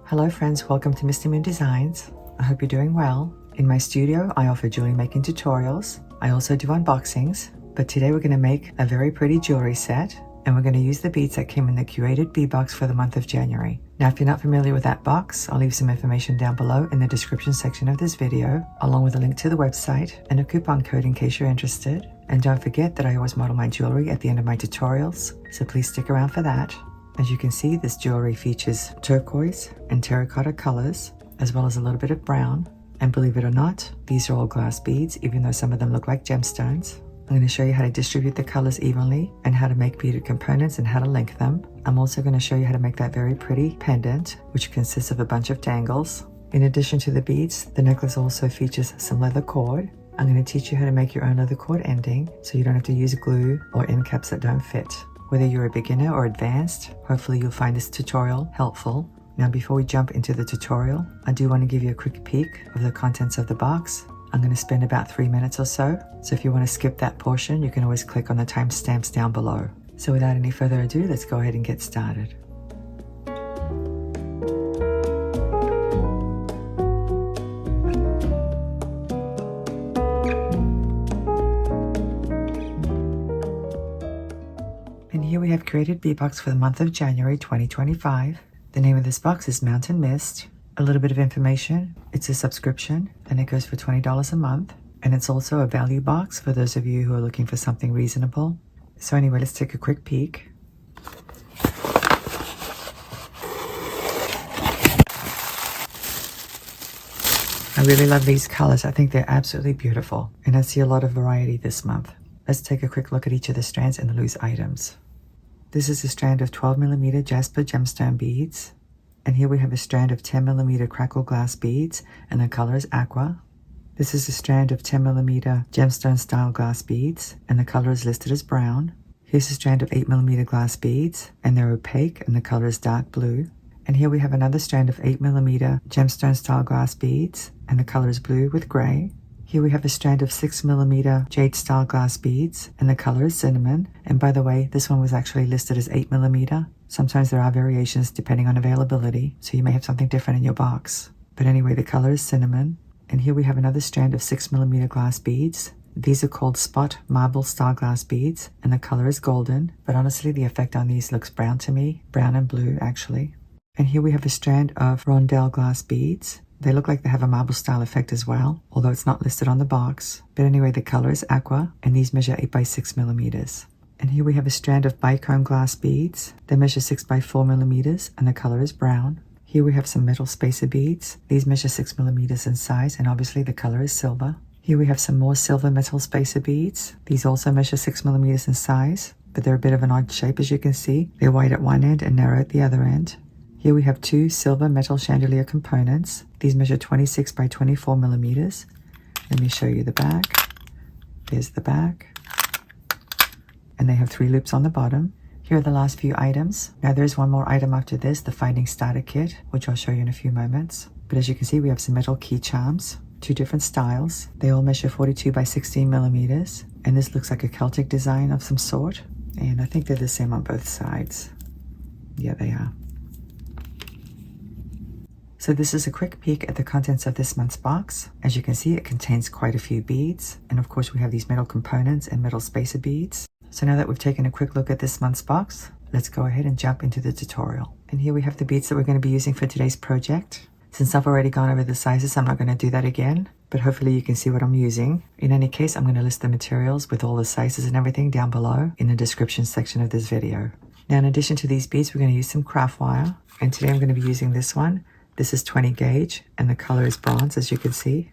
Hello friends, welcome to Mr. Moon Designs. I hope you're doing well. In my studio, I offer jewelry making tutorials. I also do unboxings, but today we're going to make a very pretty jewelry set, and we're going to use the beads that came in the Curated bead box for the month of January. Now, if you're not familiar with that box, I'll leave some information down below in the description section of this video, along with a link to the website and a coupon code in case you're interested. And don't forget that I always model my jewelry at the end of my tutorials, so please stick around for that. As you can see, this jewelry features turquoise and terracotta colors, as well as a little bit of brown. And believe it or not, these are all glass beads, even though some of them look like gemstones. I'm going to show you how to distribute the colors evenly and how to make beaded components and how to link them. I'm also going to show you how to make that very pretty pendant, which consists of a bunch of dangles. In addition to the beads, the necklace also features some leather cord. I'm going to teach you how to make your own leather cord ending, so you don't have to use glue or end caps that don't fit. Whether you're a beginner or advanced, hopefully you'll find this tutorial helpful. Now, before we jump into the tutorial, I do want to give you a quick peek of the contents of the box. I'm going to spend about 3 minutes or so if you want to skip that portion, you can always click on the timestamps down below. So without any further ado, let's go ahead and get started. And here we have Curated bead box for the month of January 2025. The name of this box is Mountain Mist. A little bit of information. It's a subscription and it goes for $20 a month. And it's also a value box for those of you who are looking for something reasonable. So anyway, let's take a quick peek. I really love these colors. I think they're absolutely beautiful. And I see a lot of variety this month. Let's take a quick look at each of the strands and the loose items. This is a strand of 12mm jasper gemstone beads. And here we have a strand of 10mm crackle glass beads, and the color is aqua. This is a strand of 10mm gemstone style glass beads, and the color is listed as brown. Here's a strand of 8mm glass beads, and they're opaque, and the color is dark blue. And here we have another strand of 8mm gemstone style glass beads, and the color is blue with gray. Here we have a strand of 6mm jade style glass beads, and the color is cinnamon. And by the way, this one was actually listed as 8mm. Sometimes there are variations depending on availability, so you may have something different in your box. But anyway, the color is cinnamon. And here we have another strand of 6mm glass beads. These are called spot marble style glass beads, and the color is golden. But honestly, the effect on these looks brown to me, brown and blue actually. And here we have a strand of rondelle glass beads. They look like they have a marble style effect as well, although it's not listed on the box. But anyway, the color is aqua, and these measure 8x6mm. And here we have a strand of bicone glass beads. They measure 6x4mm, and the color is brown. Here we have some metal spacer beads. These measure 6mm in size, and obviously the color is silver. Here we have some more silver metal spacer beads. These also measure 6mm in size, but they're a bit of an odd shape as you can see. They're wide at one end and narrow at the other end. Here we have two silver metal chandelier components. These measure 26x24mm. Let me show you the back. There's the back. And they have 3 loops on the bottom. Here are the last few items. Now there's one more item after this, the Finding Starter Kit, which I'll show you in a few moments. But as you can see, we have some metal key charms, 2 different styles. They all measure 42x16mm. And this looks like a Celtic design of some sort. And I think they're the same on both sides. Yeah, they are. So this is a quick peek at the contents of this month's box. As you can see, it contains quite a few beads. And of course, we have these metal components and metal spacer beads. So now that we've taken a quick look at this month's box, let's go ahead and jump into the tutorial. And here we have the beads that we're going to be using for today's project. Since I've already gone over the sizes, I'm not going to do that again, but hopefully you can see what I'm using. In any case, I'm going to list the materials with all the sizes and everything down below in the description section of this video. Now, in addition to these beads, we're going to use some craft wire. And today I'm going to be using this one. This is 20 gauge and the color is bronze, as you can see.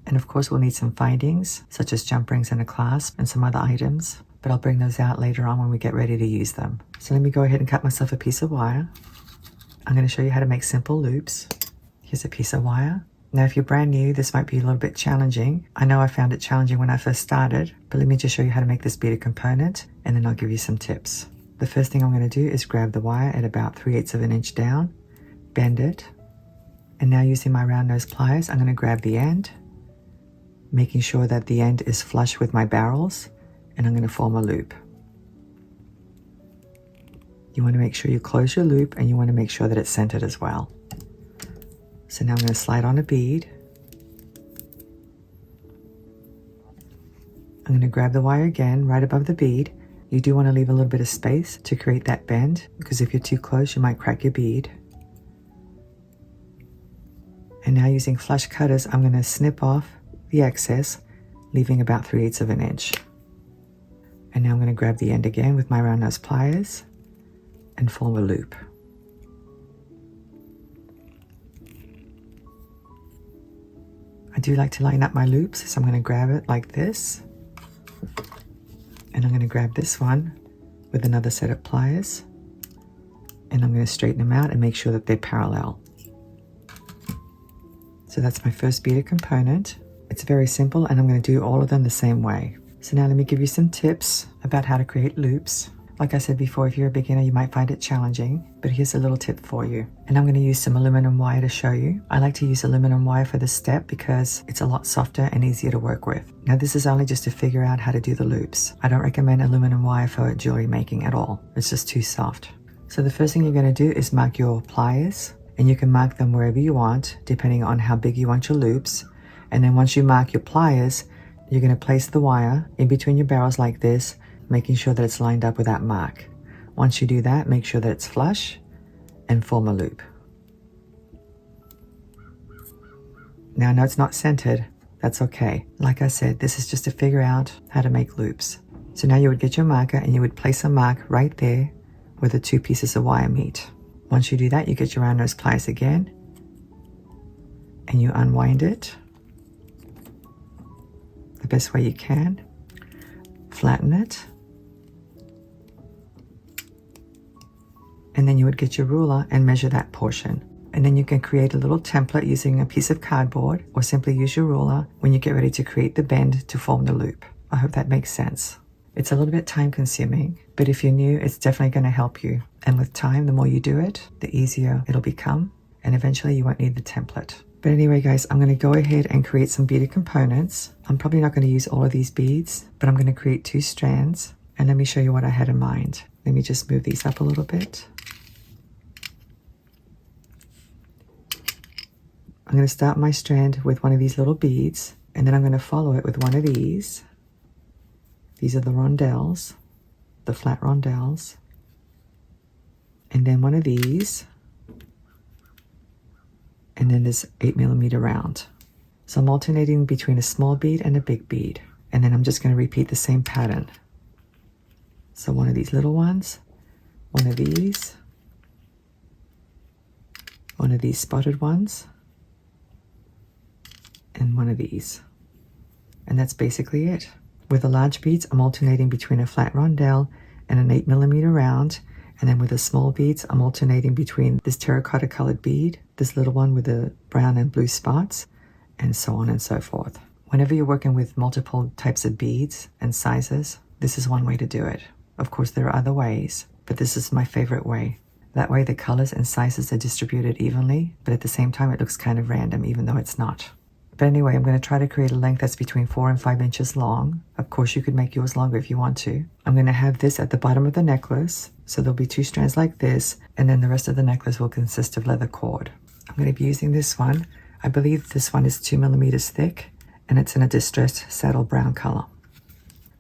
And of course, we'll need some findings, such as jump rings and a clasp and some other items. But I'll bring those out later on when we get ready to use them. So let me go ahead and cut myself a piece of wire. I'm going to show you how to make simple loops. Here's a piece of wire. Now, if you're brand new, this might be a little bit challenging. I know I found it challenging when I first started, but let me just show you how to make this beaded component, and then I'll give you some tips. The first thing I'm going to do is grab the wire at about 3/8 of an inch down, bend it, and now using my round nose pliers, I'm going to grab the end, making sure that the end is flush with my barrels, and I'm going to form a loop. You want to make sure you close your loop, and you want to make sure that it's centered as well. So now I'm going to slide on a bead. I'm going to grab the wire again right above the bead. You do want to leave a little bit of space to create that bend, because if you're too close you might crack your bead. And now using flush cutters, I'm going to snip off the excess, leaving about 3/8 of an inch. And now I'm going to grab the end again with my round nose pliers and form a loop. I do like to line up my loops, so I'm going to grab it like this. And I'm going to grab this one with another set of pliers. And I'm going to straighten them out and make sure that they're parallel. So that's my first beaded component. It's very simple, and I'm going to do all of them the same way. So now let me give you some tips about how to create loops. Like I said before, if you're a beginner, you might find it challenging, but here's a little tip for you. And I'm going to use some aluminum wire to show you. I like to use aluminum wire for this step because it's a lot softer and easier to work with. Now this is only just to figure out how to do the loops. I don't recommend aluminum wire for jewelry making at all. It's just too soft. So the first thing you're going to do is mark your pliers, and you can mark them wherever you want, depending on how big you want your loops. And then once you mark your pliers, you're going to place the wire in between your barrels like this, making sure that it's lined up with that mark. Once you do that, make sure that it's flush and form a loop. Now I know it's not centered, that's okay. Like I said, this is just to figure out how to make loops. So now you would get your marker and you would place a mark right there where the two pieces of wire meet. Once you do that, you get your round nose pliers again and you unwind it the best way you can. Flatten it. And then you would get your ruler and measure that portion. And then you can create a little template using a piece of cardboard, or simply use your ruler when you get ready to create the bend to form the loop. I hope that makes sense. It's a little bit time consuming, but if you're new, it's definitely going to help you. And with time, the more you do it, the easier it'll become. And eventually you won't need the template. But anyway, guys, I'm going to go ahead and create some beaded components. I'm probably not going to use all of these beads, but I'm going to create 2 strands. And let me show you what I had in mind. Let me just move these up a little bit. I'm going to start my strand with one of these little beads, and then I'm going to follow it with one of these. These are the rondelles, the flat rondelles. And then one of these. And then this 8mm round. So I'm alternating between a small bead and a big bead. And then I'm just going to repeat the same pattern. So one of these little ones, one of these, one of these spotted ones, and one of these. And that's basically it. With the large beads, I'm alternating between a flat rondelle and an 8mm round. And then with the small beads, I'm alternating between this terracotta colored bead, this little one with the brown and blue spots, and so on and so forth. Whenever you're working with multiple types of beads and sizes, this is one way to do it. Of course, there are other ways, but this is my favorite way. That way the colors and sizes are distributed evenly, but at the same time it looks kind of random, even though it's not. But anyway, I'm going to try to create a length that's between 4 and 5 inches long. Of course, you could make yours longer if you want to. I'm going to have this at the bottom of the necklace. So there'll be 2 strands like this, and then the rest of the necklace will consist of leather cord. I'm going to be using this one. I believe this one is 2mm thick, and it's in a distressed saddle brown color.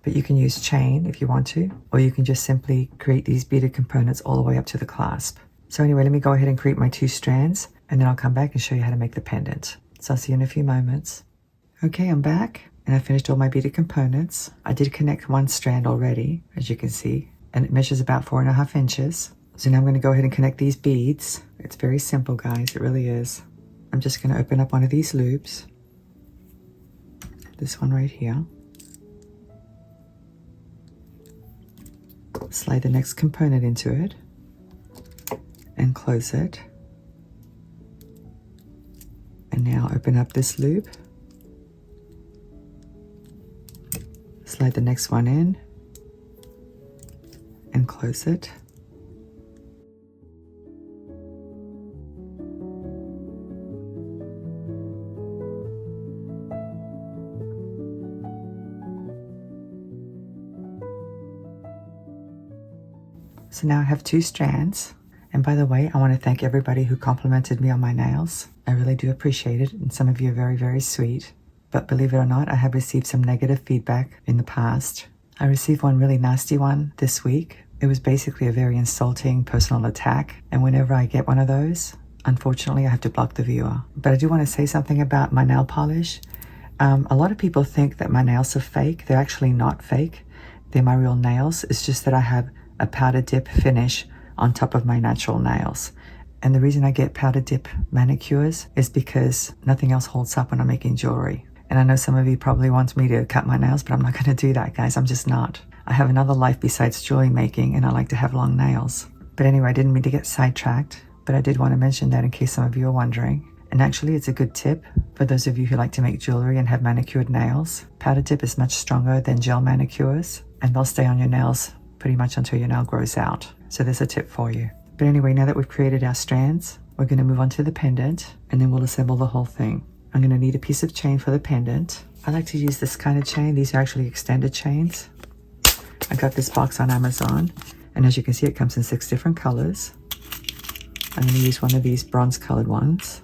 But you can use chain if you want to, or you can just simply create these beaded components all the way up to the clasp. So anyway, let me go ahead and create my 2 strands, and then I'll come back and show you how to make the pendant. So I'll see you in a few moments. Okay, I'm back, and I finished all my beaded components. I did connect 1 strand already, as you can see, and it measures about 4.5 inches. So now I'm going to go ahead and connect these beads. It's very simple, guys, it really is. I'm just going to open up one of these loops. This one right here. Slide the next component into it, and close it. And now open up this loop, slide the next one in, and close it. So now I have 2 strands, And by the way, I want to thank everybody who complimented me on my nails. I really do appreciate it, and some of you are very, very sweet. But believe it or not, I have received some negative feedback in the past. I received one really nasty one this week. It was basically a very insulting personal attack, and whenever I get one of those, unfortunately, I have to block the viewer. But I do want to say something about my nail polish. A lot of people think that my nails are fake. They're actually not fake. They're my real nails. It's just that I have a powder dip finish on top of my natural nails. And the reason I get powder dip manicures is because nothing else holds up when I'm making jewelry. And I know some of you probably want me to cut my nails, but I'm not going to do that, guys. I'm just not. I have another life besides jewelry making, and I like to have long nails. But anyway, I didn't mean to get sidetracked, but I did want to mention that in case some of you are wondering. And actually, it's a good tip for those of you who like to make jewelry and have manicured nails. Powder dip is much stronger than gel manicures, and they'll stay on your nails pretty much until your nail grows out. So there's a tip for you. But anyway, now that we've created our strands, we're going to move on to the pendant, and then we'll assemble the whole thing. I'm going to need a piece of chain for the pendant. I like to use this kind of chain. These are actually extended chains. I got this box on Amazon, and as you can see, it comes in 6 different colors. I'm going to use one of these bronze colored ones.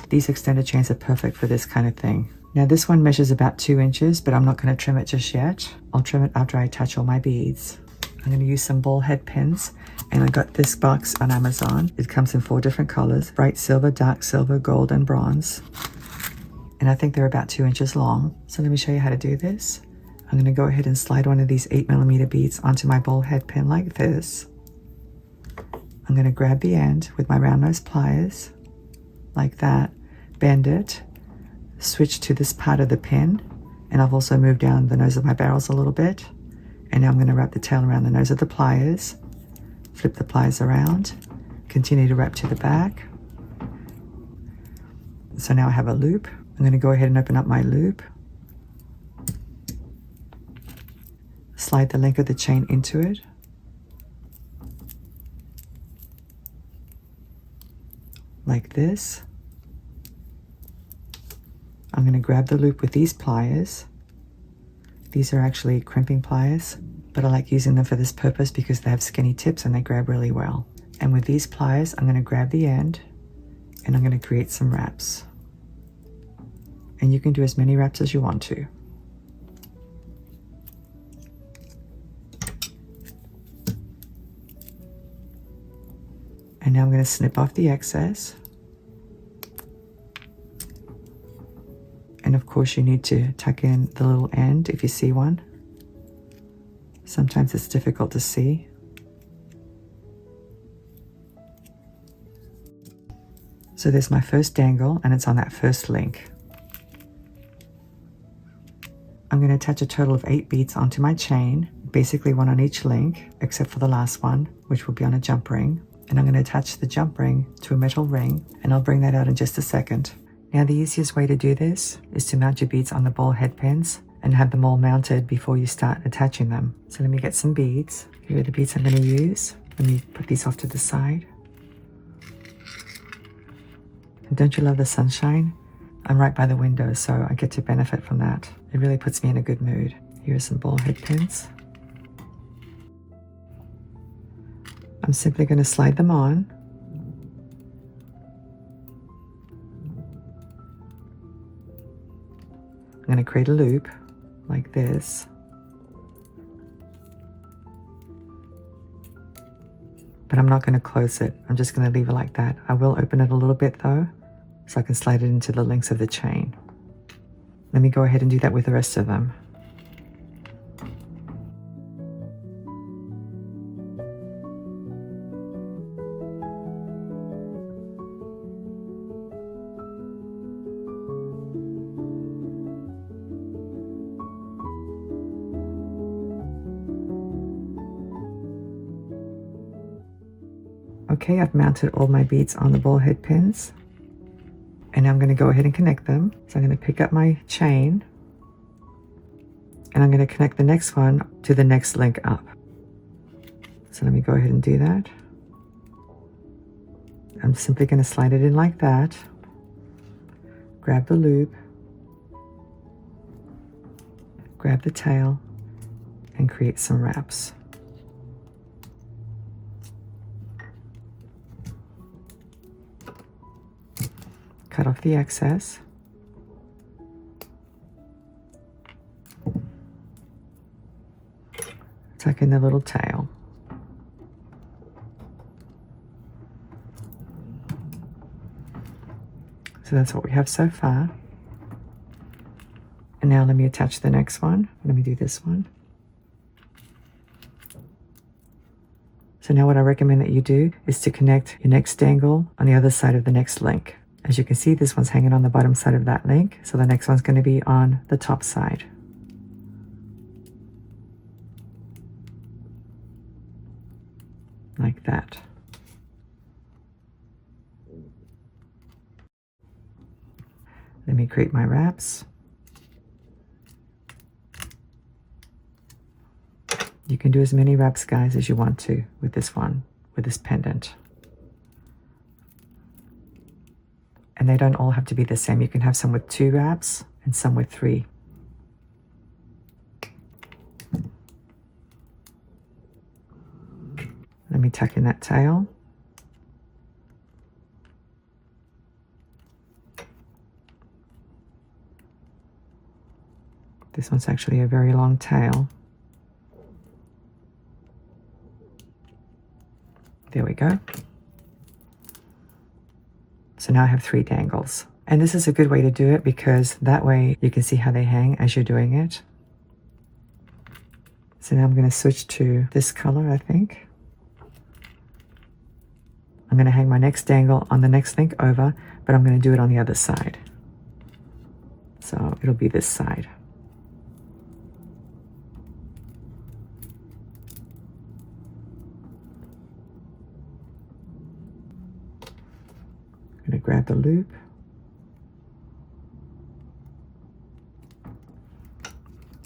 These extended chains are perfect for this kind of thing. Now this one measures about 2 inches, but I'm not going to trim it just yet. I'll trim it after I attach all my beads. I'm going to use some ball head pins, and I got this box on Amazon. It comes in 4 different colors: bright silver, dark silver, gold, and bronze. And I think they're about 2 inches long. So let me show you how to do this. I'm going to go ahead and slide one of these 8mm beads onto my ball head pin like this. I'm going to grab the end with my round nose pliers, like that, bend it, switch to this part of the pin, and I've also moved down the nose of my barrels a little bit. And now I'm going to wrap the tail around the nose of the pliers, flip the pliers around, continue to wrap to the back. So now I have a loop. I'm going to go ahead and open up my loop, slide the length of the chain into it, like this. I'm going to grab the loop with these pliers. These are actually crimping pliers, but I like using them for this purpose because they have skinny tips and they grab really well. And with these pliers, I'm going to grab the end and I'm going to create some wraps. And you can do as many wraps as you want to. And now I'm going to snip off the excess. And of course you need to tuck in the little end if you see one. Sometimes it's difficult to see. So there's my first dangle, and it's on that first link. I'm going to attach a total of 8 beads onto my chain, basically 1 on each link, except for the last one, which will be on a jump ring. And I'm going to attach the jump ring to a metal ring, and I'll bring that out in just a second. Now the easiest way to do this is to mount your beads on the ball head pins and have them all mounted before you start attaching them. So let me get some beads. Here are the beads I'm going to use. Let me put these off to the side. And don't you love the sunshine? I'm right by the window, so I get to benefit from that. It really puts me in a good mood. Here are some ball head pins. I'm simply going to slide them on. I'm going to create a loop like this. But I'm not going to close it. I'm just going to leave it like that. I will open it a little bit though, so I can slide it into the links of the chain. Let me go ahead and do that with the rest of them. Okay, I've mounted all my beads on the ball head pins, and I'm going to go ahead and connect them. So I'm going to pick up my chain, and I'm going to connect the next one to the next link up. So let me go ahead and do that. I'm simply going to slide it in like that, grab the loop, grab the tail, and create some wraps. Cut off the excess. Tuck in the little tail. So that's what we have so far. And now let me attach the next one. Let me do this one. So now what I recommend that you do is to connect your next dangle on the other side of the next link. As you can see, this one's hanging on the bottom side of that link, so the next one's going to be on the top side. Like that. Let me create my wraps. You can do as many wraps, guys, as you want to with this one, with this pendant. And they don't all have to be the same. You can have some with 2 wraps and some with 3. Let me tuck in that tail. This one's actually a very long tail. There we go. So now I have 3 dangles. And this is a good way to do it because that way you can see how they hang as you're doing it. So now I'm going to switch to this color, I think. I'm going to hang my next dangle on the next link over, but I'm going to do it on the other side. So it'll be this side. I'm going to grab the loop.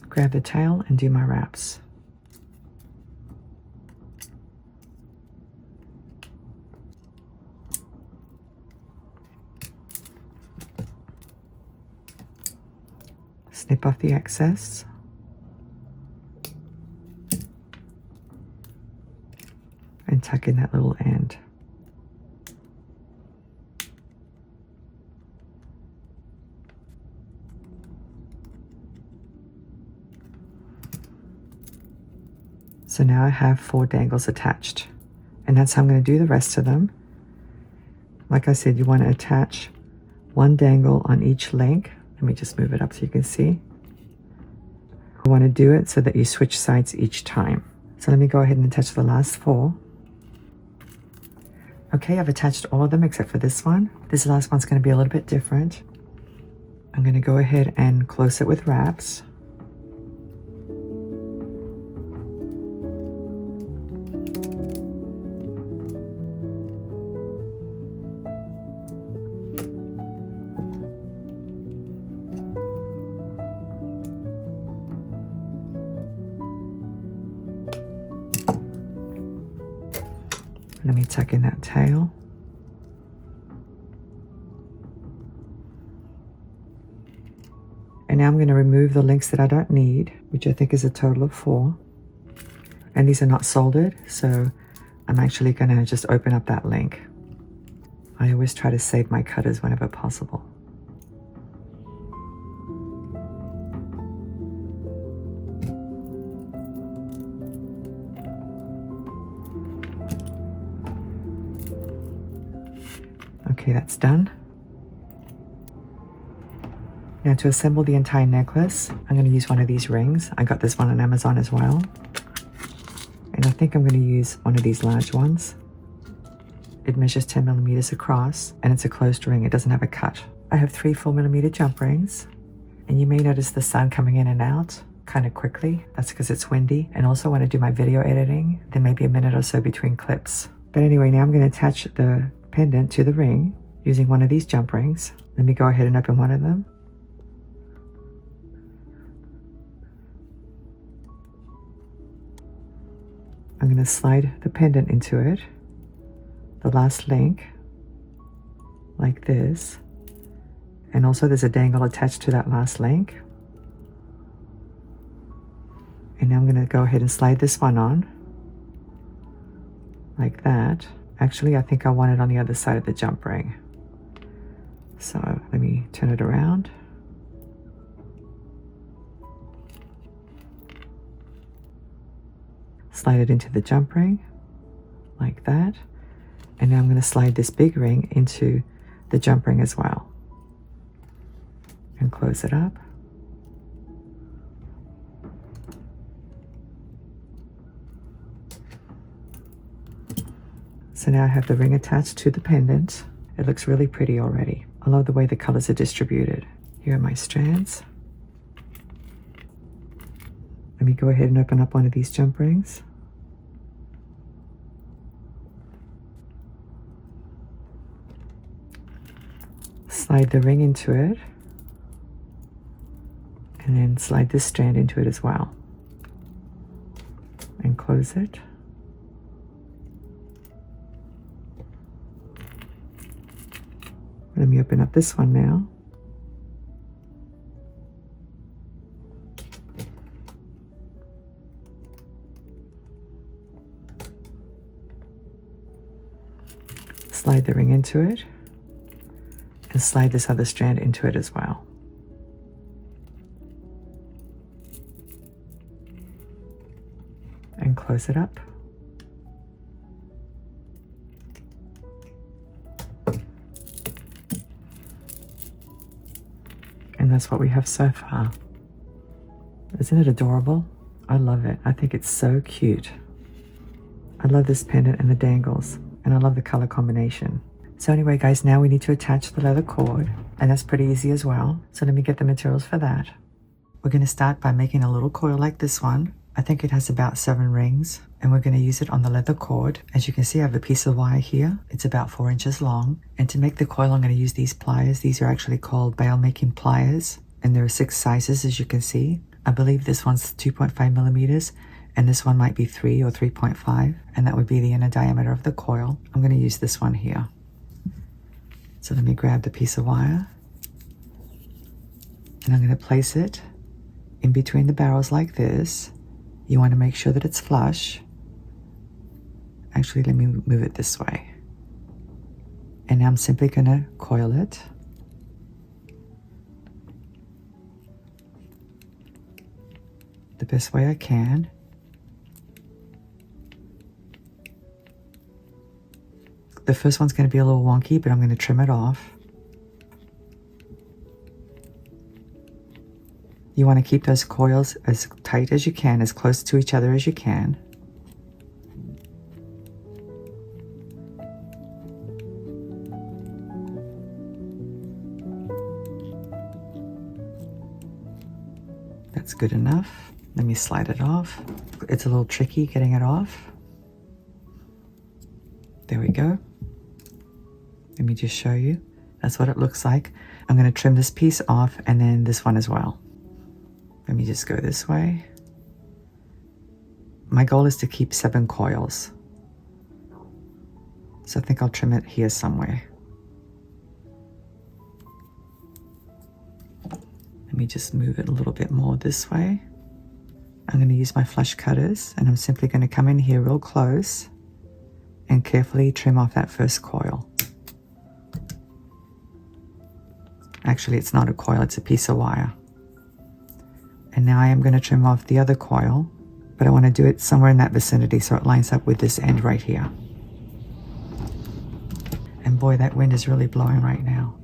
Grab the tail and do my wraps. Snip off the excess. And tuck in that little end. So now I have 4 dangles attached, and that's how I'm going to do the rest of them. Like I said, you want to attach 1 dangle on each link. Let me just move it up so you can see. You want to do it so that you switch sides each time. So let me go ahead and attach the last 4. Okay, I've attached all of them except for this one. This last one's going to be a little bit different. I'm going to go ahead and close it with wraps. Let me tuck in that tail. And now I'm going to remove the links that I don't need, which I think is a total of 4. And these are not soldered, so I'm actually going to just open up that link. I always try to save my cutters whenever possible. Okay, that's done. Now to assemble the entire necklace, I'm going to use one of these rings. I got this one on Amazon as well. And I think I'm going to use one of these large ones. It measures 10 millimeters across, and it's a closed ring. It doesn't have a cut. I have 3 4mm jump rings, and you may notice the sun coming in and out kind of quickly. That's because it's windy. And also when I do my video editing, there may be a minute or so between clips. But anyway, now I'm going to attach the pendant to the ring using one of these jump rings. Let me go ahead and open one of them. I'm going to slide the pendant into it, the last link, like this. And also there's a dangle attached to that last link. And now I'm going to go ahead and slide this one on, like that. Actually, I think I want it on the other side of the jump ring. So let me turn it around. Slide it into the jump ring like that. And now I'm going to slide this big ring into the jump ring as well. And close it up. So now I have the ring attached to the pendant. It looks really pretty already. I love the way the colors are distributed. Here are my strands. Let me go ahead and open up one of these jump rings. Slide the ring into it. And then slide this strand into it as well. And close it. Let me open up this one now. Slide the ring into it. And slide this other strand into it as well. And close it up. And that's what we have so far. Isn't it adorable? I love it. I think it's so cute. I love this pendant and the dangles, and I love the color combination. So anyway, guys, now we need to attach the leather cord, and that's pretty easy as well. So let me get the materials for that. We're going to start by making a little coil like this one. I think it has about 7 rings, and we're going to use it on the leather cord. As you can see, I have a piece of wire here. It's about 4 inches long. And to make the coil, I'm going to use these pliers. These are actually called bail making pliers, and there are 6 sizes, as you can see. I believe this one's 2.5 millimeters, and this one might be 3 or 3.5, and that would be the inner diameter of the coil. I'm going to use this one here. So let me grab the piece of wire, and I'm going to place it in between the barrels like this. You want to make sure that it's flush. Actually, let me move it this way. And now I'm simply going to coil it. The best way I can. The first one's going to be a little wonky, but I'm going to trim it off. You want to keep those coils as tight as you can, as close to each other as you can. That's good enough. Let me slide it off. It's a little tricky getting it off. There we go. Let me just show you. That's what it looks like. I'm going to trim this piece off, and then this one as well. Let me just go this way. My goal is to keep 7 coils. So I think I'll trim it here somewhere. Let me just move it a little bit more this way. I'm going to use my flush cutters, and I'm simply going to come in here real close and carefully trim off that first coil. Actually, it's not a coil, it's a piece of wire. And now I am going to trim off the other coil, but I want to do it somewhere in that vicinity so it lines up with this end right here. And boy, that wind is really blowing right now.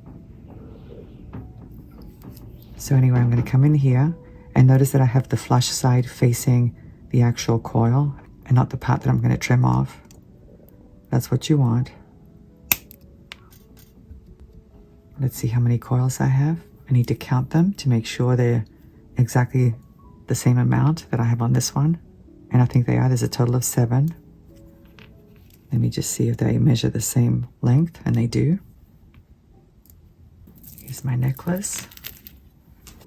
So anyway, I'm going to come in here and notice that I have the flush side facing the actual coil and not the part that I'm going to trim off. That's what you want. Let's see how many coils I have. I need to count them to make sure they're exactly the same amount that I have on this one. And I think they are. There's a total of 7. Let me just see if they measure the same length, and they do. Here's my necklace.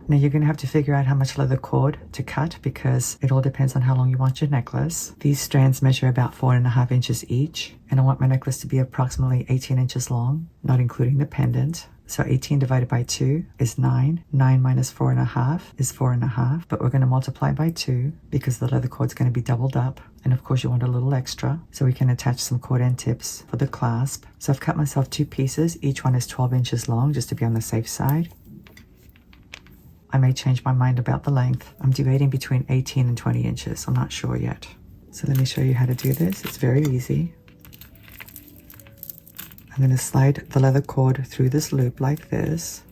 Now you're going to have to figure out how much leather cord to cut because it all depends on how long you want your necklace. These strands measure about 4.5 inches each, and I want my necklace to be approximately 18 inches long, not including the pendant. So 18 divided by 2 is 9. 9 minus 4.5 is 4.5. But we're going to multiply by 2 because the leather cord's going to be doubled up. And of course you want a little extra, so we can attach some cord end tips for the clasp. So I've cut myself 2 pieces. Each one is 12 inches long, just to be on the safe side. I may change my mind about the length. I'm debating between 18 and 20 inches. I'm not sure yet. So let me show you how to do this. It's very easy. I'm going to slide the leather cord through this loop like this.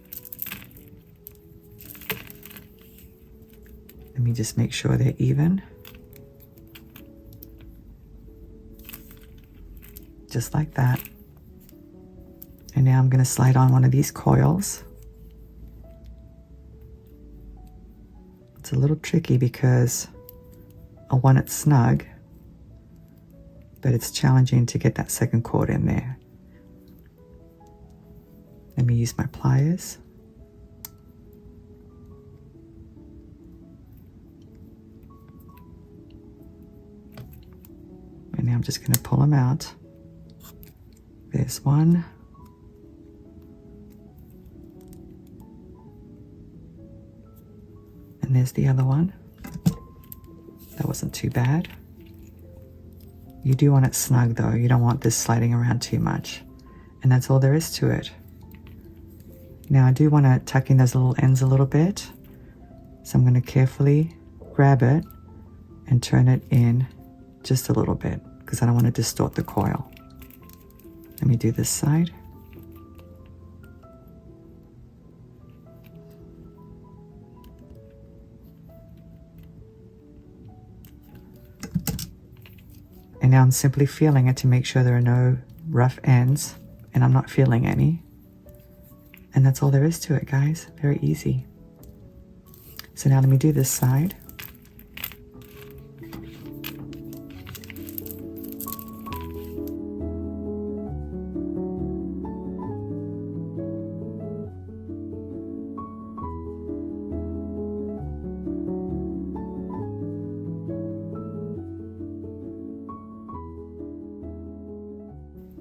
Let me just make sure they're even. Just like that. And now I'm going to slide on one of these coils. It's a little tricky because I want it snug, but it's challenging to get that second cord in there. Let me use my pliers. And now I'm just going to pull them out. There's one. And there's the other one. That wasn't too bad. You do want it snug though. You don't want this sliding around too much. And that's all there is to it. Now I do want to tuck in those little ends a little bit. So I'm going to carefully grab it and turn it in just a little bit because I don't want to distort the coil. Let me do this side. And now I'm simply feeling it to make sure there are no rough ends, and I'm not feeling any. And that's all there is to it, guys. Very easy. So now let me do this side.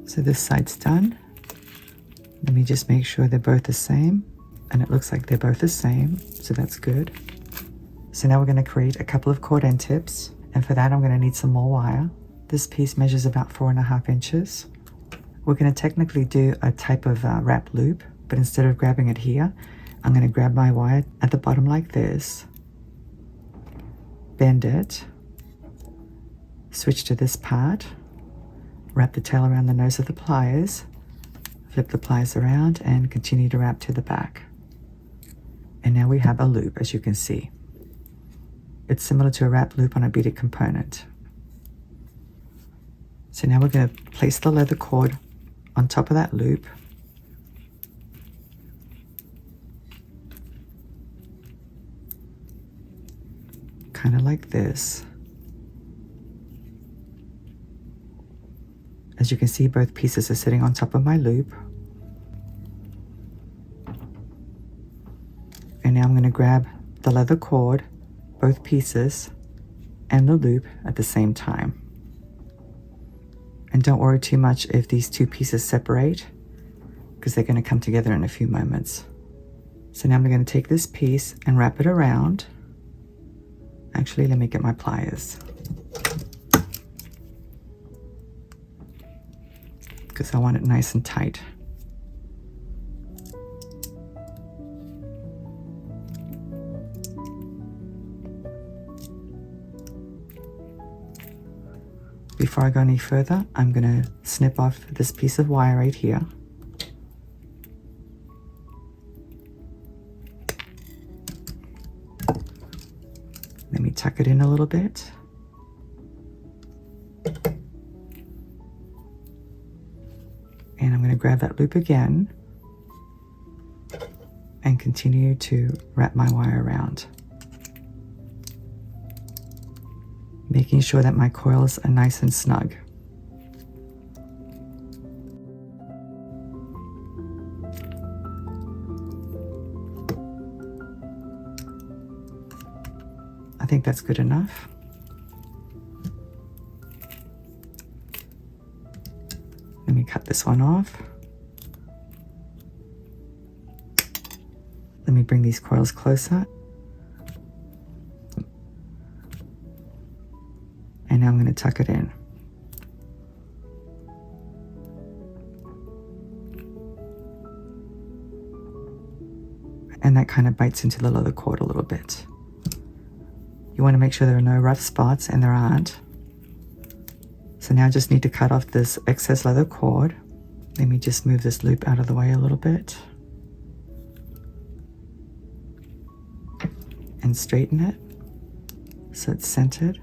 So this side's done. Let me just make sure they're both the same. And it looks like they're both the same, so that's good. So now we're going to create a couple of cord end tips. And for that I'm going to need some more wire. This piece measures about 4.5 inches. We're going to technically do a type of wrap loop, but instead of grabbing it here, I'm going to grab my wire at the bottom like this, bend it, switch to this part, wrap the tail around the nose of the pliers, flip the pliers around and continue to wrap to the back. And now we have a loop, as you can see. It's similar to a wrap loop on a beaded component. So now we're going to place the leather cord on top of that loop. Kind of like this. As you can see, both pieces are sitting on top of my loop. And now I'm going to grab the leather cord, both pieces, and the loop at the same time. And don't worry too much if these two pieces separate, because they're going to come together in a few moments. So now I'm going to take this piece and wrap it around. Actually, let me get my pliers, because I want it nice and tight. Before I go any further, I'm going to snip off this piece of wire right here. Let me tuck it in a little bit. And I'm going to grab that loop again and continue to wrap my wire around, making sure that my coils are nice and snug. I think that's good enough. Let me cut this one off. me bring these coils closer. And now I'm going to tuck it in. And that kind of bites into the leather cord a little bit. You want to make sure there are no rough spots, and there aren't. So now I just need to cut off this excess leather cord. Let me just move this loop out of the way a little bit. And straighten it so it's centered.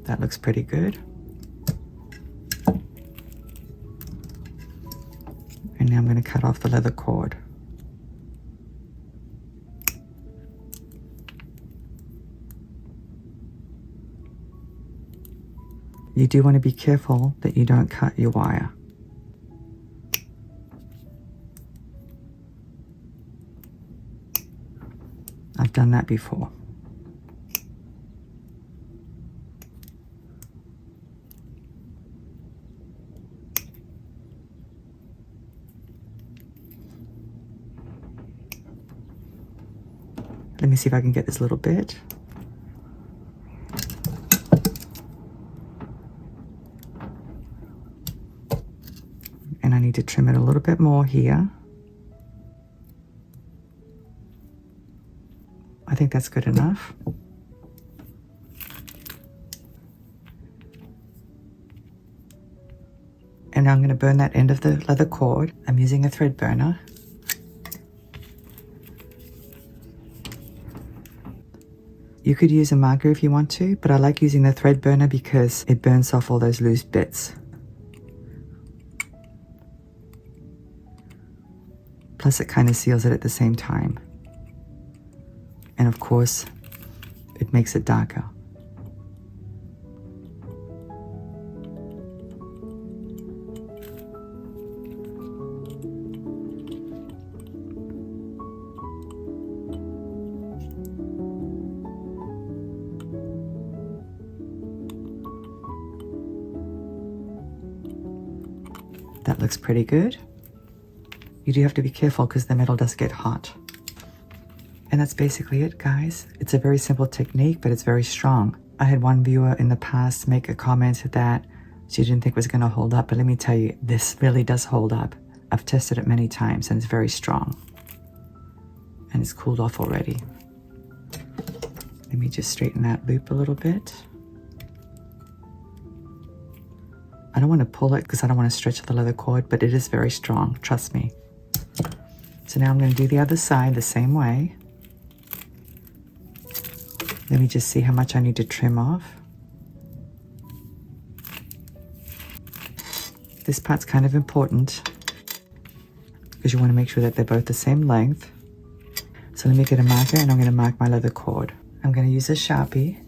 That looks pretty good. And now I'm going to cut off the leather cord. You do want to be careful that you don't cut your wire. I've done that before. Let me see if I can get this little bit. And I need to trim it a little bit more here. I think that's good enough. And now I'm going to burn that end of the leather cord. I'm using a thread burner. You could use a marker if you want to, but I like using the thread burner because it burns off all those loose bits. Plus it kind of seals it at the same time. And of course, it makes it darker. That looks pretty good. You do have to be careful because the metal does get hot. And that's basically it, guys. It's a very simple technique, but it's very strong. I had one viewer in the past make a comment that she didn't think was going to hold up, but let me tell you, this really does hold up. I've tested it many times and it's very strong. And it's cooled off already. Let me just straighten that loop a little bit. I don't want to pull it because I don't want to stretch the leather cord, but it is very strong, trust me. So now I'm going to do the other side the same way. Let me just see how much I need to trim off. This part's kind of important because you want to make sure that they're both the same length. So let me get a marker and I'm going to mark my leather cord. I'm going to use a Sharpie.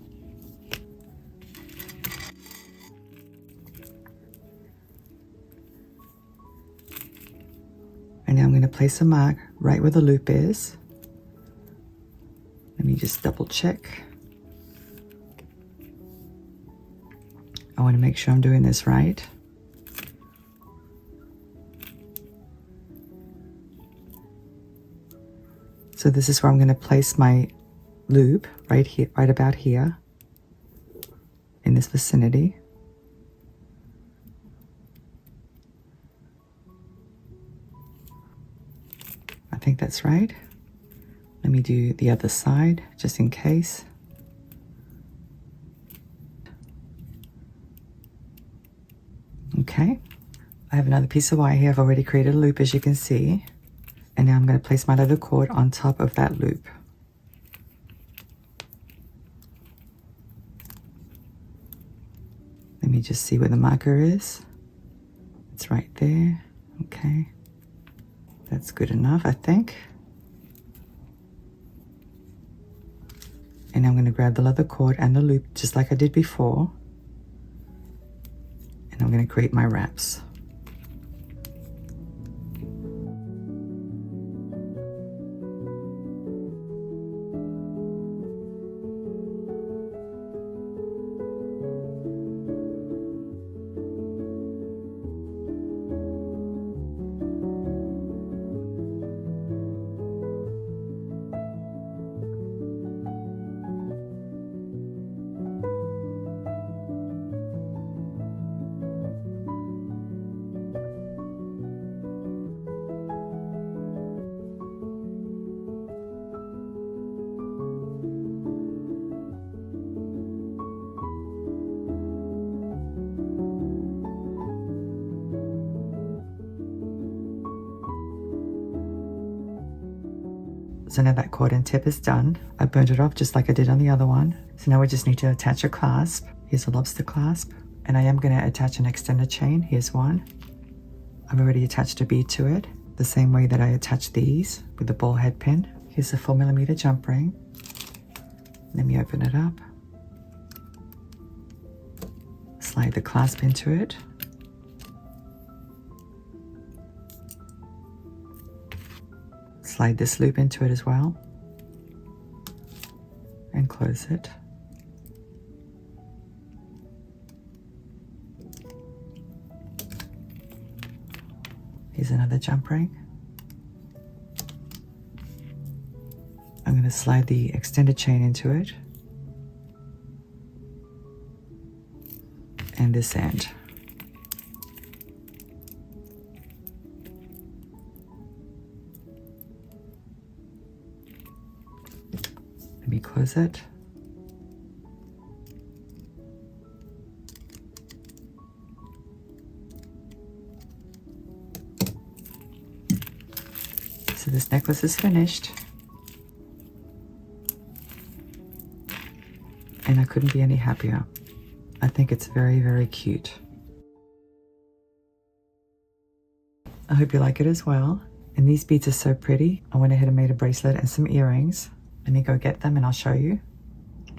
And now I'm going to place a mark right where the loop is. Let me just double check. I want to make sure I'm doing this right. So this is where I'm going to place my loop, right here, right about here, in this vicinity. I think that's right. Let me do the other side, just in case. Okay, I have another piece of wire here. I've already created a loop, as you can see. And now I'm going to place my leather cord on top of that loop. Let me just see where the marker is. It's right there. Okay. That's good enough, I think. And I'm going to grab the leather cord and the loop just like I did before. And I'm going to create my wraps. So now that cord and tip is done. I burned it off just like I did on the other one. So now we just need to attach a clasp. Here's a lobster clasp. And I am going to attach an extended chain. Here's one. I've already attached a bead to it, the same way that I attached these with the ball head pin. Here's a 4mm jump ring. Let me open it up. Slide the clasp into it. Slide this loop into it as well. And close it. Here's another jump ring. I'm going to slide the extended chain into it. And this end. Let me close it. So this necklace is finished. And I couldn't be any happier. I think it's very, very cute. I hope you like it as well. And these beads are so pretty. I went ahead and made a bracelet and some earrings. Let me go get them and I'll show you.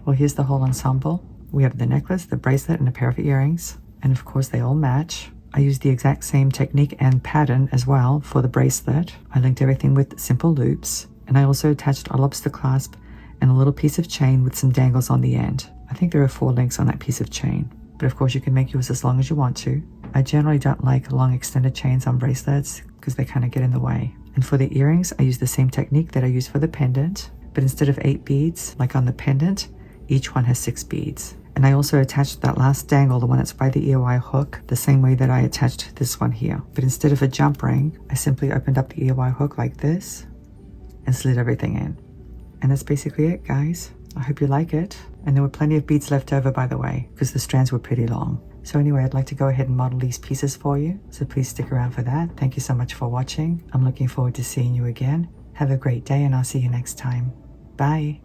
Well, here's the whole ensemble. We have the necklace, the bracelet, and a pair of earrings. And of course they all match. I used the exact same technique and pattern as well for the bracelet. I linked everything with simple loops. And I also attached a lobster clasp and a little piece of chain with some dangles on the end. I think there are 4 links on that piece of chain. But of course you can make yours as long as you want to. I generally don't like long extended chains on bracelets because they kind of get in the way. And for the earrings, I use the same technique that I use for the pendant. But instead of 8 beads, like on the pendant, each one has 6 beads. And I also attached that last dangle, the one that's by the earwire hook, the same way that I attached this one here. But instead of a jump ring, I simply opened up the earwire hook like this and slid everything in. And that's basically it, guys. I hope you like it. And there were plenty of beads left over, by the way, because the strands were pretty long. So anyway, I'd like to go ahead and model these pieces for you. So please stick around for that. Thank you so much for watching. I'm looking forward to seeing you again. Have a great day and I'll see you next time. Bye.